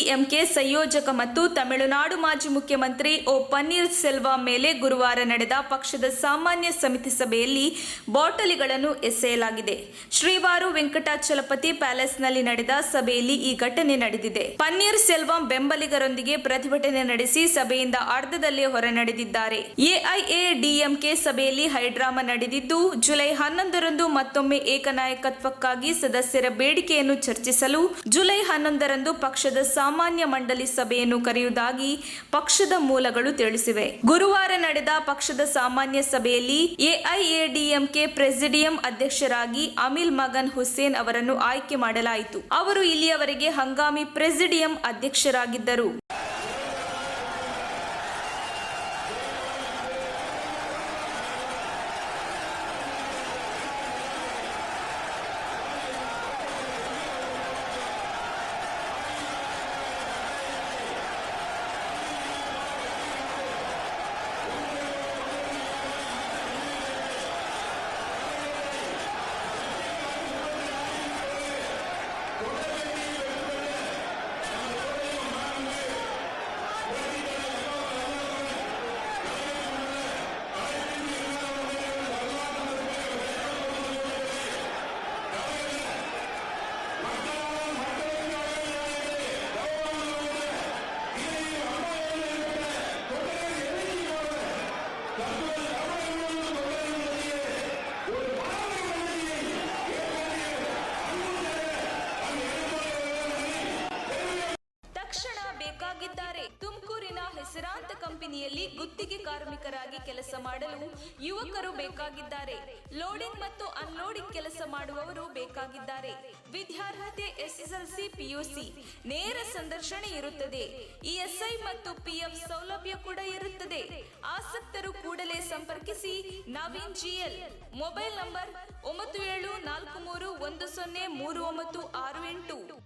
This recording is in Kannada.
ಎಐಎಡಿಎಂಕೆ ಸಂಯೋಜಕ ಮತ್ತು ತಮಿಳುನಾಡು ಮಾಜಿ ಮುಖ್ಯಮಂತ್ರಿ ಒ ಪನ್ನೀರ್ ಸೆಲ್ವಂ ಮೇಲೆ ಗುರುವಾರ ನಡೆದ ಪಕ್ಷದ ಸಾಮಾನ್ಯ ಸಮಿತಿ ಸಭೆಯಲ್ಲಿ ಬಾಟಲಿಗಳನ್ನು ಎಸೆಯಲಾಗಿದೆ. ಶ್ರೀವಾರು ವೆಂಕಟಾಚಲಪತಿ ಪ್ಯಾಲೇಸ್ನಲ್ಲಿ ನಡೆದ ಸಭೆಯಲ್ಲಿ ಈ ಘಟನೆ ನಡೆದಿದೆ. ಪನ್ನೀರ್ ಸೆಲ್ವಂ ಬೆಂಬಲಿಗರೊಂದಿಗೆ ಪ್ರತಿಭಟನೆ ನಡೆಸಿ ಸಭೆಯಿಂದ ಅರ್ಧದಲ್ಲೇ ಹೊರ ನಡೆದಿದ್ದಾರೆ. ಎಐಎಡಿಎಂಕೆ ಸಭೆಯಲ್ಲಿ ಹೈಡ್ರಾಮಾ ನಡೆದಿದ್ದು, ಜುಲೈ 11ರಂದು ಮತ್ತೊಮ್ಮೆ ಏಕನಾಯಕತ್ವಕ್ಕಾಗಿ ಸದಸ್ಯರ ಬೇಡಿಕೆಯನ್ನು ಚರ್ಚಿಸಲು ಜುಲೈ 11ರಂದು ಪಕ್ಷದ ಸಾಮಾನ್ಯ ಮಂಡಳಿ ಸಭೆಯನ್ನು ಕರೆಯುವುದಾಗಿ ಪಕ್ಷದ ಮೂಲಗಳು ತಿಳಿಸಿವೆ. ಗುರುವಾರ ನಡೆದ ಪಕ್ಷದ ಸಾಮಾನ್ಯ ಸಭೆಯಲ್ಲಿ ಎಐಎಡಿಎಂಕೆ ಪ್ರೆಸಿಡಿಯಂ ಅಧ್ಯಕ್ಷರಾಗಿ ಅಮಿಲ್ ಮಗನ್ ಹುಸೇನ್ ಅವರನ್ನು ಆಯ್ಕೆ ಮಾಡಲಾಯಿತು. ಅವರು ಇಲ್ಲಿಯವರೆಗೆ ಹಂಗಾಮಿ ಪ್ರೆಸಿಡಿಯಂ ಅಧ್ಯಕ್ಷರಾಗಿದ್ದರು. ಬೇಕಾಗಿದ್ದಾರೆ. ತುಮಕೂರಿನ ಹೆಸರಾಂತ ಕಂಪನಿಯಲ್ಲಿ ಗುತ್ತಿಗೆ ಕಾರ್ಮಿಕರಾಗಿ ಕೆಲಸ ಮಾಡಲು ಯುವಕರು ಬೇಕಾಗಿದ್ದಾರೆ. ಲೋಡಿಂಗ್ ಮತ್ತು ಅನ್ಲೋಡಿಂಗ್ ಕೆಲಸ ಮಾಡುವವರು ಬೇಕಾಗಿದ್ದಾರೆ. ವಿದ್ಯಾರ್ಹತೆ SSLC PUC. ನೇರ ಸಂದರ್ಶನ ಇರುತ್ತದೆ. ESI ಮತ್ತು PF ಸೌಲಭ್ಯ ಕೂಡ ಇರುತ್ತದೆ. ಆಸಕ್ತರು ಕೂಡಲೇ ಸಂಪರ್ಕಿಸಿ. ನವೀನ್ GL. Mobile number 9743103968.